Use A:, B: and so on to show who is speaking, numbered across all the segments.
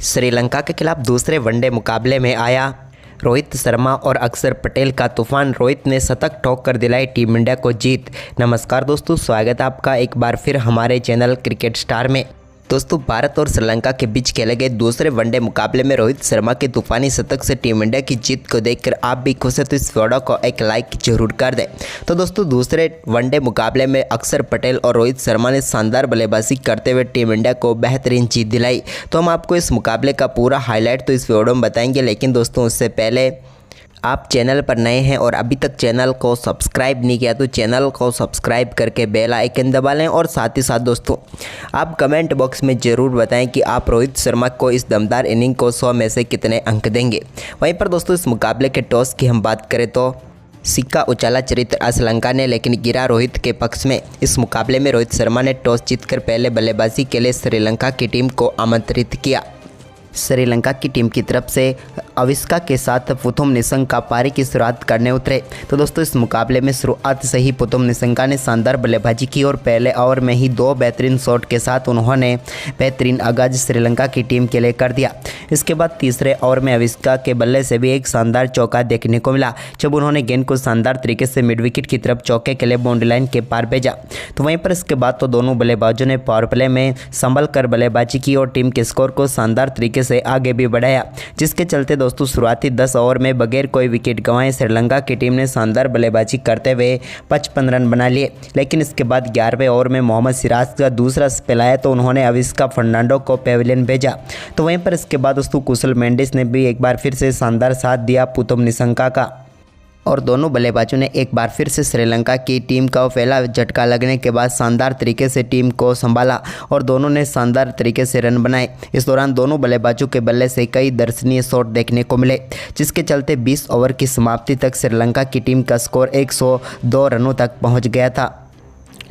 A: श्रीलंका के खिलाफ दूसरे वनडे मुकाबले में आया रोहित शर्मा और अक्षर पटेल का तूफान। रोहित ने शतक ठोक कर दिलाई टीम इंडिया को जीत। नमस्कार दोस्तों, स्वागत है आपका एक बार फिर हमारे चैनल क्रिकेट स्टार में। दोस्तों, भारत और श्रीलंका के बीच खेले गए दूसरे वनडे मुकाबले में रोहित शर्मा के तूफानी शतक से टीम इंडिया की जीत को देखकर आप भी खुश हैं तो इस वीडियो को एक लाइक जरूर कर दें। तो दोस्तों, दूसरे वनडे मुकाबले में अक्षर पटेल और रोहित शर्मा ने शानदार बल्लेबाजी करते हुए टीम इंडिया को बेहतरीन जीत दिलाई। तो हम आपको इस मुकाबले का पूरा हाईलाइट तो इस वीडियो में बताएंगे, लेकिन दोस्तों उससे पहले आप चैनल पर नए हैं और अभी तक चैनल को सब्सक्राइब नहीं किया तो चैनल को सब्सक्राइब करके बेल आइकन दबा लें। और साथ ही साथ दोस्तों आप कमेंट बॉक्स में ज़रूर बताएं कि आप रोहित शर्मा को इस दमदार इनिंग को 100 में से कितने अंक देंगे। वहीं पर दोस्तों इस मुकाबले के टॉस की हम बात करें तो सिक्का उछाला चरित्र श्रीलंका ने, लेकिन गिरा रोहित के पक्ष में। इस मुकाबले में रोहित शर्मा ने टॉस जीतकर पहले बल्लेबाजी के लिए श्रीलंका की टीम को आमंत्रित किया। श्रीलंका की टीम की तरफ से अविष्का के साथ पुथुम निशंका पारी की शुरुआत करने उतरे। तो दोस्तों इस मुकाबले में शुरुआत से ही पुथुम निशंका ने शानदार बल्लेबाजी की और पहले ओवर में ही 2 बेहतरीन शॉट के साथ उन्होंने बेहतरीन आगाज श्रीलंका की टीम के लिए कर दिया। इसके बाद तीसरे ओवर में अविष्का के बल्ले से भी एक शानदार चौका देखने को मिला, जब उन्होंने गेंद को शानदार तरीके से मिड विकेट की तरफ चौके के लिए बाउंड्री लाइन के पार भेजा। तो वहीं पर इसके बाद तो दोनों बल्लेबाजों ने पावर प्ले में संभल कर बल्लेबाजी की और टीम के स्कोर को शानदार तरीके से आगे भी बढ़ाया, जिसके चलते दोस्तों शुरुआती 10 ओवर में बगैर कोई विकेट गंवाए श्रीलंका की टीम ने शानदार बल्लेबाजी करते हुए 55 रन बना लिए। लेकिन इसके बाद 11वें ओवर में मोहम्मद सिराज का दूसरा स्पेल आया तो उन्होंने अविष्का फर्नांडो को पेविलियन भेजा। तो वहीं पर इसके बाद दोस्तों कुशल मेंडिस ने भी एक बार फिर से शानदार साथ दिया पुथुम निशंका का, और दोनों बल्लेबाजों ने एक बार फिर से श्रीलंका की टीम का पहला झटका लगने के बाद शानदार तरीके से टीम को संभाला और दोनों ने शानदार तरीके से रन बनाए। इस दौरान दोनों बल्लेबाजों के बल्ले से कई दर्शनीय शॉट देखने को मिले, जिसके चलते 20 ओवर की समाप्ति तक श्रीलंका की टीम का स्कोर 102 रनों तक पहुँच गया था।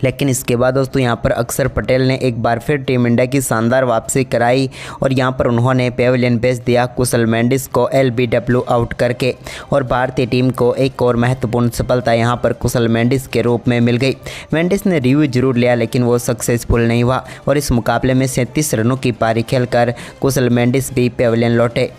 A: लेकिन इसके बाद दोस्तों यहाँ पर अक्षर पटेल ने एक बार फिर टीम इंडिया की शानदार वापसी कराई और यहाँ पर उन्होंने पेविलियन भेज दिया कुशल मेंडिस को LBW आउट करके, और भारतीय टीम को एक और महत्वपूर्ण सफलता यहाँ पर कुशल मेंडिस के रूप में मिल गई। मेंडिस ने रिव्यू जरूर लिया लेकिन वो सक्सेसफुल नहीं हुआ और इस मुकाबले में 37 रनों की पारी खेलकर कुशल मेंडिस भी पेविलियन लौटे।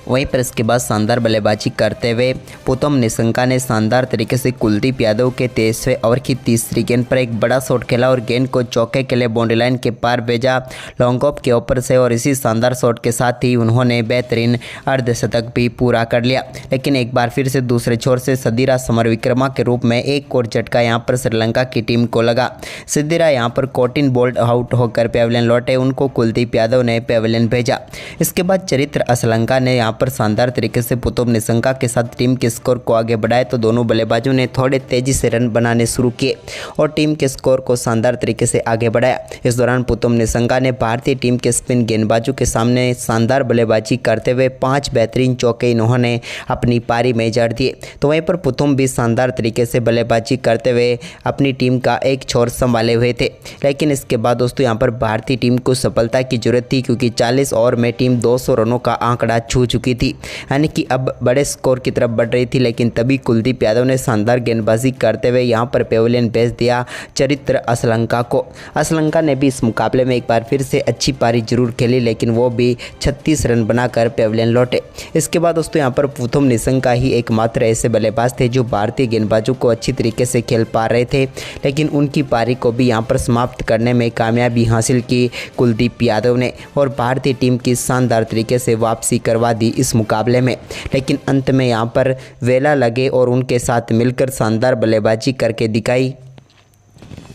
A: वहीं पर इसके बाद शानदार बल्लेबाजी करते हुए पुथुम निशंका ने शानदार तरीके से कुलदीप यादव के 23वें ओवर की तीसरी गेंद पर एक बड़ा शॉट खेला और गेंद को चौके के लिए बाउंड्री लाइन के पार भेजा लॉन्ग ऑफ के ऊपर से, और इसी शानदार शॉट के साथ ही उन्होंने बेहतरीन अर्धशतक भी पूरा कर लिया। लेकिन एक बार फिर से दूसरे छोर से सदीरा समरविक्रमा के रूप में एक और झटका यहाँ पर श्रीलंका की टीम को लगा। सदीरा यहाँ पर कोटिन बोल्ड आउट होकर पेविलियन लौटे, उनको कुलदीप यादव ने पेविलियन भेजा। इसके बाद चरित्र श्रीलंका ने यहाँ पर शानदार तरीके से पुथुम निशंका के साथ टीम के स्कोर को आगे बढ़ाए तो दोनों बल्लेबाजों ने थोड़े तेजी से रन बनाने शुरू किए और टीम के स्कोर को शानदार तरीके से आगे बढ़ाया। इस दौरान पुथुम निशंका ने भारतीय टीम के स्पिन गेंदबाजों के सामने शानदार बल्लेबाजी करते हुए 5 बेहतरीन चौके इन्होंने अपनी पारी में जड़ दिए। तो वहीं पर पुथुम भी शानदार तरीके से बल्लेबाजी करते हुए अपनी टीम का एक छोर संभाले हुए थे। लेकिन इसके बाद दोस्तों यहाँ पर भारतीय टीम को सफलता की जरूरत थी, क्योंकि 40 ओवर में टीम 200 रनों का आंकड़ा छू चुकी थी, यानी कि अब बड़े स्कोर की तरफ बढ़ रही थी। लेकिन तभी कुलदीप यादव ने शानदार गेंदबाजी करते हुए यहाँ पर पेविलियन भेज दिया चरित्र श्रीलंका को। श्रीलंका ने भी इस मुकाबले में एक बार फिर से अच्छी पारी जरूर खेली, लेकिन वो भी 36 रन बनाकर पेविलियन लौटे। इसके बाद दोस्तों यहाँ पर पुथुम निशंका ही एकमात्र ऐसे बल्लेबाज थे जो भारतीय गेंदबाजों को अच्छी तरीके से खेल पा रहे थे, लेकिन उनकी पारी को भी यहाँ पर समाप्त करने में कामयाबी हासिल की कुलदीप यादव ने और भारतीय टीम की शानदार तरीके से वापसी करवा दी इस मुकाबले में। लेकिन अंत में यहाँ पर वेला लगे और उनके साथ मिलकर शानदार बल्लेबाजी करके दिखाई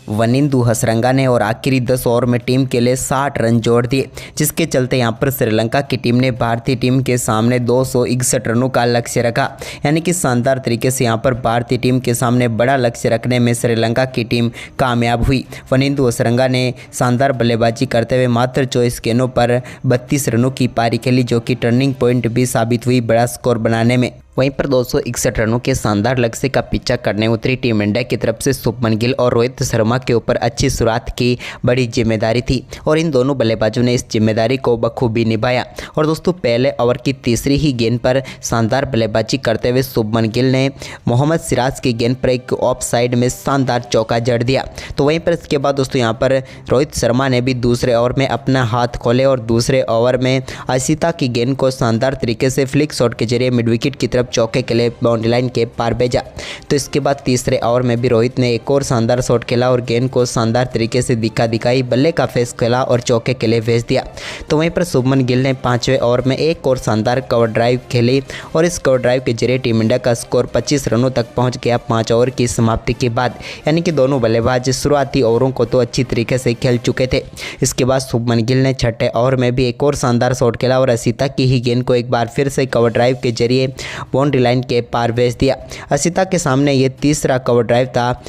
A: वनिंदु हसरंगा ने और आखिरी 10 ओवर में टीम के लिए 60 रन जोड़ दिए, जिसके चलते यहाँ पर श्रीलंका की टीम ने भारतीय टीम के सामने 261 रनों का लक्ष्य रखा। यानी कि शानदार तरीके से यहाँ पर भारतीय टीम के सामने बड़ा लक्ष्य रखने में श्रीलंका की टीम कामयाब हुई। वनिंदु हसरंगा ने शानदार बल्लेबाजी करते हुए मात्र 24 गेंदों पर 32 रनों की पारी खेली, जो कि टर्निंग पॉइंट भी साबित हुई बड़ा स्कोर बनाने में। वहीं पर 261 रनों के शानदार लक्ष्य का पीछा करने उतरी टीम इंडिया की तरफ से शुभमन गिल और रोहित शर्मा के ऊपर अच्छी शुरुआत की बड़ी जिम्मेदारी थी और इन दोनों बल्लेबाजों ने इस जिम्मेदारी को बखूबी निभाया। और दोस्तों पहले ओवर की तीसरी ही गेंद पर शानदार बल्लेबाजी करते हुए शुभमन गिल ने मोहम्मद सिराज की गेंद पर एक ऑफ साइड में शानदार चौका जड़ दिया। तो वहीं पर इसके बाद दोस्तों यहाँ पर रोहित शर्मा ने भी दूसरे ओवर में अपना हाथ खोले और दूसरे ओवर में अशिता की गेंद को शानदार तरीके से फ्लिक शॉट के जरिए मिड विकेट की तरफ चौके के लिए बाउंड्री लाइन के पार भेजा। तो इसके बाद तीसरे ओवर में भी रोहित ने एक और शानदार शॉट खेला और गेंद को शानदार तरीके से दिखाई बल्ले का फेस खेला और चौके के लिए भेज दिया। तो वहीं पर शुभमन गिल ने पांचवें ओवर में एक और शानदार कवर ड्राइव खेली और इस कवर ड्राइव के जरिए टीम इंडिया का स्कोर 25 रनों तक पहुंच गया 5 ओवर की समाप्ति के बाद। यानी कि दोनों बल्लेबाज शुरुआती ओवरों को तो अच्छी तरीके से खेल चुके थे। इसके बाद शुभमन गिल ने छठे ओवर में भी एक और शानदार शॉट खेला और अशिता की ही गेंद को एक बार फिर से कवर ड्राइव के जरिए बाउंड्री लाइन के पार भेज दिया। अशिता के सामने ये तीसरा कवर ड्राइव था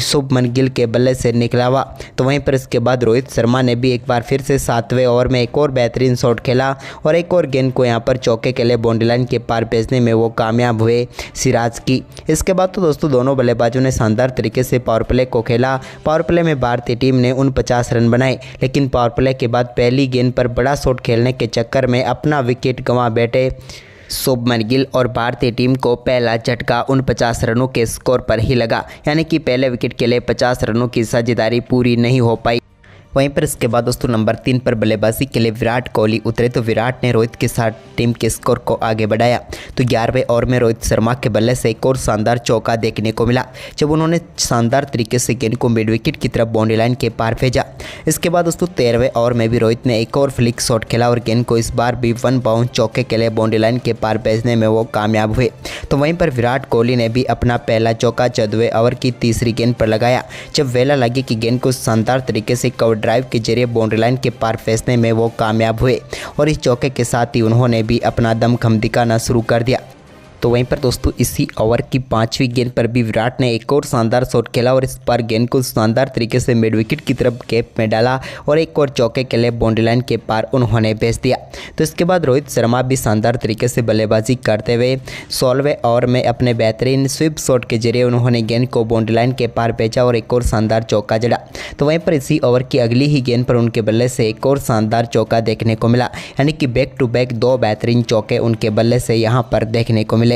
A: शुभमन गिल के बल्ले से निकला हुआ। तो वहीं पर इसके बाद रोहित शर्मा ने भी एक बार फिर से 7वें ओवर में एक और बेहतरीन शॉट खेला और एक और गेंद को यहां पर चौके के लिए बाउंड्री लाइन के पार भेजने में वो कामयाब हुए सिराज की। इसके बाद तो दोस्तों दोनों बल्लेबाजों ने शानदार तरीके से पावर प्ले को खेला। पावर प्ले में भारतीय टीम ने 49 रन बनाए, लेकिन पावर प्ले के बाद पहली गेंद पर बड़ा शॉट खेलने के चक्कर में अपना विकेट गंवा बैठे शुभमन गिल और भारतीय टीम को पहला झटका 49 रनों के स्कोर पर ही लगा। यानी कि पहले विकेट के लिए 50 रनों की साझेदारी पूरी नहीं हो पाई। वहीं पर इसके बाद दोस्तों नंबर 3 पर बल्लेबाजी के लिए विराट कोहली उतरे। तो विराट ने रोहित के साथ टीम के स्कोर को आगे बढ़ाया। तो 11वें ओवर में रोहित शर्मा के बल्ले से एक और शानदार चौका देखने को मिला जब उन्होंने शानदार तरीके से गेंद को मिड विकेट की तरफ बाउंड्री लाइन के पार भेजा। इसके बाद दोस्तों 13वें ओवर में भी रोहित ने एक और फ्लिक शॉट खेला और गेंद को इस बार भी 1 बाउंड चौके के लिए बाउंड्री लाइन के पार भेजने में वो कामयाब हुए। तो वहीं पर विराट कोहली ने भी अपना पहला चौका 14वें ओवर की तीसरी गेंद पर लगाया जब वेला लगी कि गेंद को शानदार तरीके से कवर ड्राइव के जरिए बाउंड्री लाइन के पार फेंकने में वो कामयाब हुए और इस चौके के साथ ही उन्होंने भी अपना दमखम दिखाना शुरू कर दिया। तो वहीं पर दोस्तों इसी ओवर की 5वीं गेंद पर भी विराट ने एक और शानदार शॉट खेला और इस पर गेंद को शानदार तरीके से मिड विकेट की तरफ गैप में डाला और एक और चौके के लिए बाउंड्री लाइन के पार उन्होंने भेज दिया। तो इसके बाद रोहित शर्मा भी शानदार तरीके से बल्लेबाजी करते हुए 16वें ओवर में अपने बेहतरीन स्वीप शॉट के जरिए उन्होंने गेंद को बाउंड्री लाइन के पार भेजा और एक और शानदार चौका जड़ा। तो वहीं पर इसी ओवर की अगली ही गेंद पर उनके बल्ले से एक और शानदार चौका देखने को मिला। यानी कि बैक टू बैक 2 बेहतरीन चौके उनके बल्ले से यहाँ पर देखने को मिले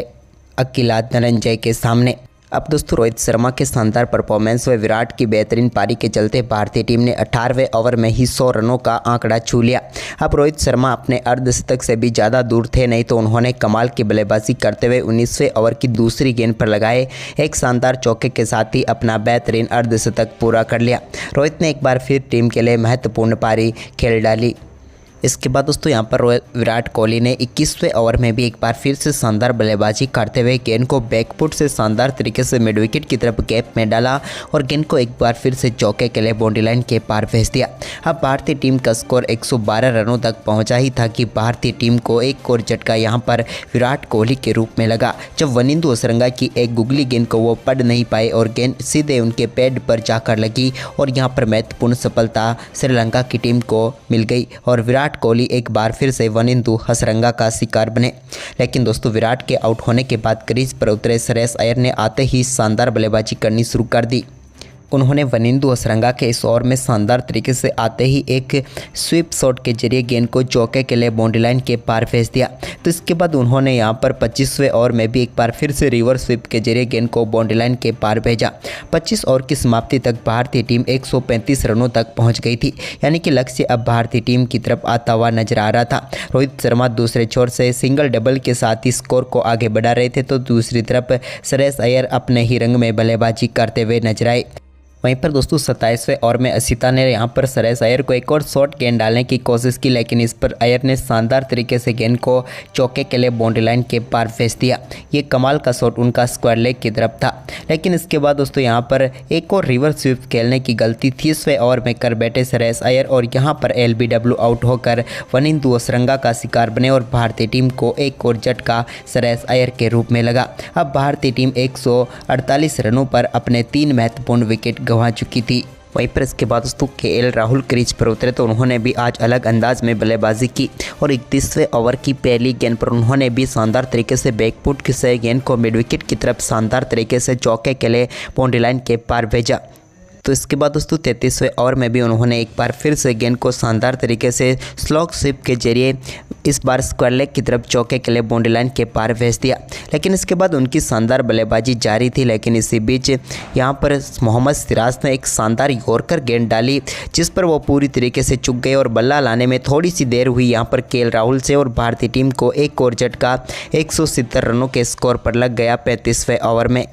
A: अकेला धनंजय के सामने। अब दोस्तों रोहित शर्मा के शानदार परफॉर्मेंस व विराट की बेहतरीन पारी के चलते भारतीय टीम ने 18वें ओवर में ही 100 रनों का आंकड़ा छू लिया। अब रोहित शर्मा अपने अर्धशतक से भी ज़्यादा दूर थे, नहीं तो उन्होंने कमाल की बल्लेबाजी करते हुए 19वें ओवर की दूसरी गेंद पर लगाए एक शानदार चौके के साथ ही अपना बेहतरीन अर्धशतक पूरा कर लिया। रोहित ने एक बार फिर टीम के लिए महत्वपूर्ण पारी खेल डाली। इसके बाद दोस्तों यहाँ पर विराट कोहली ने 21वें ओवर में भी एक बार फिर से शानदार बल्लेबाजी करते हुए गेंद को बैकफुट से शानदार तरीके से मिड विकेट की तरफ गैप में डाला और गेंद को एक बार फिर से चौके के लिए बाउंड्री लाइन के पार भेज दिया। अब भारतीय टीम का स्कोर 112 रनों तक पहुंचा ही था कि भारतीय टीम को एक और झटका यहाँ पर विराट कोहली के रूप में लगा जब वनिंदु हसरंगा की एक गुगली गेंद को वो पढ़ नहीं पाए और गेंद सीधे उनके पैड पर जाकर लगी और यहाँ पर महत्वपूर्ण सफलता श्रीलंका की टीम को मिल गई और विराट कोहली एक बार फिर से वनिंदु हसरंगा का शिकार बने। लेकिन दोस्तों विराट के आउट होने के बाद क्रीज पर उतरे श्रेयस अय्यर ने आते ही शानदार बल्लेबाजी करनी शुरू कर दी। उन्होंने वनिंदु हसरंगा के इस ओवर में शानदार तरीके से आते ही एक स्वीप शॉट के जरिए गेंद को चौके के लिए बाउंड्री लाइन के पार भेज दिया। तो इसके बाद उन्होंने यहां पर 25वें ओवर में भी एक बार फिर से रिवर्स स्वीप के जरिए गेंद को बाउंड्री लाइन के पार भेजा। 25 ओवर की समाप्ति तक भारतीय टीम 135 रनों तक पहुंच गई थी। यानी कि लक्ष्य अब भारतीय टीम की तरफ आता हुआ नजर आ रहा था। रोहित शर्मा दूसरे छोर से सिंगल डबल के साथ ही स्कोर को आगे बढ़ा रहे थे, तो दूसरी तरफ श्रेयस अय्यर अपने ही रंग में बल्लेबाजी करते हुए नजर आए। वहीं पर दोस्तों 27वें ओवर में अशिता ने यहां पर श्रेयस अय्यर को एक और शॉट गेंद डालने की कोशिश की, लेकिन इस पर अय्यर ने शानदार तरीके से गेंद को चौके के लिए बाउंड्री लाइन के पार भेज दिया। ये कमाल का शॉट उनका स्क्वायर लेग की तरफ था। लेकिन इसके बाद दोस्तों यहां पर एक और रिवर्स स्वीप खेलने की गलती 30वें ओवर में कर बैठे श्रेयस अय्यर और यहां पर LBW आउट होकर वनिंदु हसरंगा का शिकार बने और भारतीय टीम को एक और झटका श्रेयस अय्यर के रूप में लगा। अब भारतीय टीम 148 रनों पर अपने 3 महत्वपूर्ण विकेट गंवा चुकी थी। वहीं पर इसके बाद दोस्तों केएल राहुल क्रीज पर उतरे तो उन्होंने भी आज अलग अंदाज में बल्लेबाजी की और 31वें ओवर की पहली गेंद पर उन्होंने भी शानदार तरीके से बैकफुट से गेंद को मिड विकेट की तरफ शानदार तरीके से चौके के लिए बाउंड्री लाइन के पार भेजा। तो इसके बाद दोस्तों 33वें ओवर में भी उन्होंने एक बार फिर से गेंद को शानदार तरीके से स्लॉग स्वीप के जरिए इस बार स्क्वायर लेग की तरफ चौके के लिए बाउंड्री लाइन के पार भेज दिया। लेकिन इसके बाद उनकी शानदार बल्लेबाजी जारी थी, लेकिन इसी बीच यहां पर मोहम्मद सिराज ने एक शानदार यॉर्कर गेंद डाली जिस पर वो पूरी तरीके से चुक गए और बल्ला लाने में थोड़ी सी देर हुई यहां पर केएल राहुल से और भारतीय टीम को एक और झटका 170 रनों के स्कोर पर लग गया 35वें ओवर में।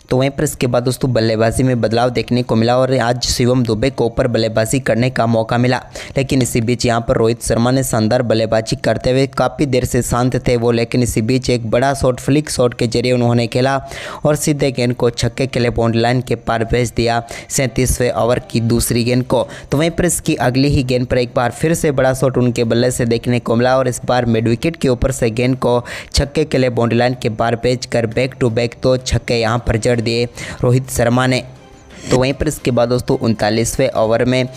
A: तो वहीं पर इसके बाद दोस्तों बल्लेबाजी में बदलाव देखने को मिला और आज शिवम दुबे को ऊपर बल्लेबाजी करने का मौका मिला। लेकिन इसी बीच यहां पर रोहित शर्मा ने शानदार बल्लेबाजी करते हुए काफ़ी देर से शांत थे वो, लेकिन इसी बीच एक बड़ा शॉट फ्लिक शॉट के जरिए उन्होंने खेला और सीधे गेंद को छक्के के लिए बाउंड्री लाइन के पार भेज दिया 37वें ओवर की दूसरी गेंद को। तो वहीं पर इसकी अगली ही गेंद पर एक बार फिर से बड़ा शॉट उनके बल्ले से देखने को मिला और इस बार मिड विकेट के ऊपर से गेंद को छक्के के लिए बाउंड्री लाइन के पार भेज कर बैक टू बैक 2 छक्के यहां पर जड़ दिए रोहित शर्मा ने। तो वहीं पर इसके बाद दोस्तों 39वें ओवर में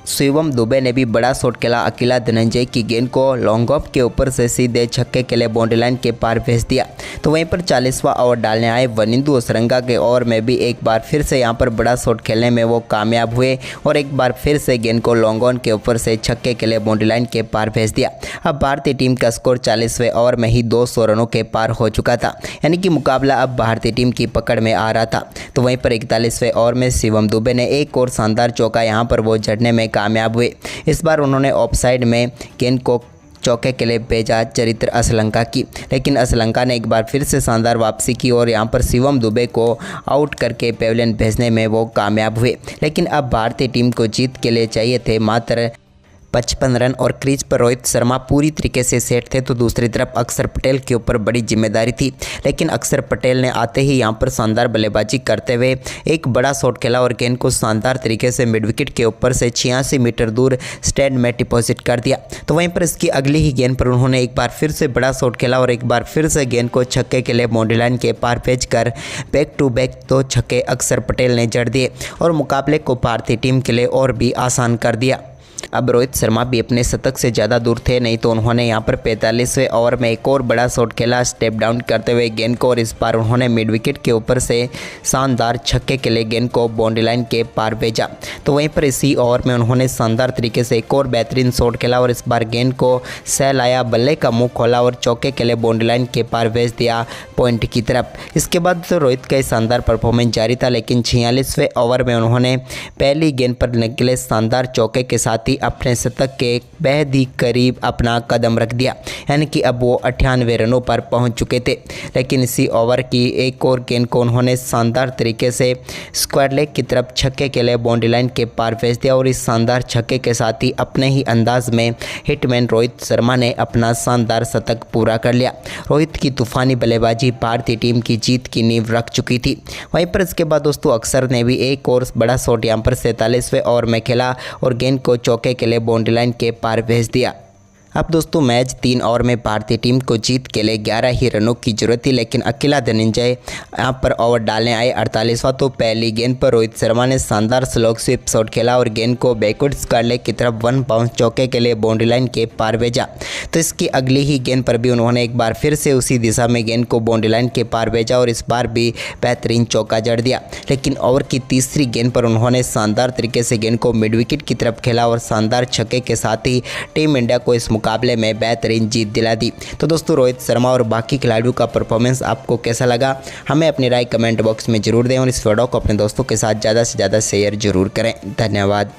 A: शिवम दुबे ने भी बड़ा शॉट खेला। अकेला धनंजय की गेंद को लॉन्ग ऑफ के ऊपर से सीधे छक्के के लिए बाउंड्री लाइन के पार भेज दिया। तो वहीं पर 40वां ओवर डालने आए वनिंदु असरंगा के ओवर में भी एक बार फिर से यहां पर बड़ा शॉट खेलने में वो कामयाब हुए और एक बार फिर से गेंद को लॉन्ग ऑन के ऊपर से छक्के के लिए बाउंड्री लाइन के पार भेज दिया। अब भारतीय टीम का स्कोर 40वें ओवर में ही 200 रनों के पार हो चुका था, यानी कि मुकाबला अब भारतीय टीम की पकड़ में आ रहा था। तो वहीं पर 41वें ओवर में शिवम दुबे ने एक और शानदार चौका यहां पर वो जड़ने में कामयाब हुए। इस बार उन्होंने ऑफ साइड में गेंद को चौके के लिए भेजा चरित्र असलंका की, लेकिन असलंका ने एक बार फिर से शानदार वापसी की और यहां पर शिवम दुबे को आउट करके पेविलियन भेजने में वो कामयाब हुए। लेकिन अब भारतीय टीम को जीत के लिए चाहिए थे मात्र 55 रन और क्रीज पर रोहित शर्मा पूरी तरीके से सेट थे। तो दूसरी तरफ अक्षर पटेल के ऊपर बड़ी जिम्मेदारी थी, लेकिन अक्षर पटेल ने आते ही यहां पर शानदार बल्लेबाजी करते हुए एक बड़ा शॉट खेला और गेंद को शानदार तरीके से मिड विकेट के ऊपर से 86 मीटर दूर स्टैंड में डिपॉजिट कर दिया। तो वहीं पर इसकी अगली ही गेंद पर उन्होंने एक बार फिर से बड़ा शॉट खेला और एक बार फिर से गेंद को छक्के के लिए बाउंड्री लाइन के पार भेज कर बैक टू बैक 2 छक्के अक्षर पटेल ने जड़ दिए और मुकाबले को भारतीय टीम के लिए और भी आसान कर दिया। अब रोहित शर्मा भी अपने शतक से ज़्यादा दूर थे, नहीं तो उन्होंने यहां पर 45वें ओवर में एक और बड़ा शॉट खेला स्टेप डाउन करते हुए गेंद को और इस बार उन्होंने मिड विकेट के ऊपर से शानदार छक्के के लिए गेंद को बाउंड्री लाइन के पार भेजा। तो वहीं पर इसी ओवर में उन्होंने शानदार तरीके से एक और बेहतरीन शॉट खेला और इस बार गेंद को सैल आया, बल्ले का मुंह खोला और चौके के लिए बाउंड्री लाइन के पार भेज दिया पॉइंट की तरफ। इसके बाद तो रोहित का शानदार परफॉर्मेंस जारी था, लेकिन 46वें ओवर में उन्होंने पहली गेंद पर निकले शानदार चौके के साथ ही अपने शतक के बेहद ही करीब अपना कदम रख दिया, यानी कि अब वो 98 रनों पर पहुंच चुके थे। लेकिन इसी ओवर की एक और गेंद को उन्होंने शानदार तरीके से स्क्वायर लेग की तरफ छक्के के लिए बाउंड्री लाइन के पार भेज दिया और इस शानदार छक्के के साथ ही अपने ही अंदाज में हिटमैन रोहित शर्मा ने अपना शानदार शतक पूरा कर लिया। रोहित की तूफानी बल्लेबाजी भारतीय टीम की जीत की नींव रख चुकी थी। वहीं पर इसके बाद दोस्तों अक्षर ने भी एक और बड़ा शॉट यहाँ पर 47वें ओवर में खेला और गेंद को चौके के लिए बाउंड्री लाइन के पार भेज दिया। अब दोस्तों मैच 3 ओवर में भारतीय टीम को जीत के लिए 11 ही रनों की जरूरत थी, लेकिन अकेला धनंजय यहाँ पर ओवर डालने आए 48वां। तो पहली गेंद पर रोहित शर्मा ने शानदार स्लॉग स्वीप शॉट खेला और गेंद को बैकवर्ड स्क्वायर लेग की तरफ 1 बाउंस चौके के लिए बाउंड्री लाइन के पार भेजा। तो इसकी अगली ही गेंद पर भी उन्होंने एक बार फिर से उसी दिशा में गेंद को बाउंड्री लाइन के पार भेजा और इस बार भी बेहतरीन चौका जड़ दिया। लेकिन ओवर की तीसरी गेंद पर उन्होंने शानदार तरीके से गेंद को मिड विकेट की तरफ खेला और शानदार छक्के के साथ ही टीम इंडिया को इस मुकाबले में बेहतरीन जीत दिला दी। तो दोस्तों रोहित शर्मा और बाकी खिलाड़ियों का परफॉर्मेंस आपको कैसा लगा, हमें अपनी राय कमेंट बॉक्स में जरूर दें और इस वीडियो को अपने दोस्तों के साथ ज़्यादा से ज़्यादा शेयर जरूर करें। धन्यवाद।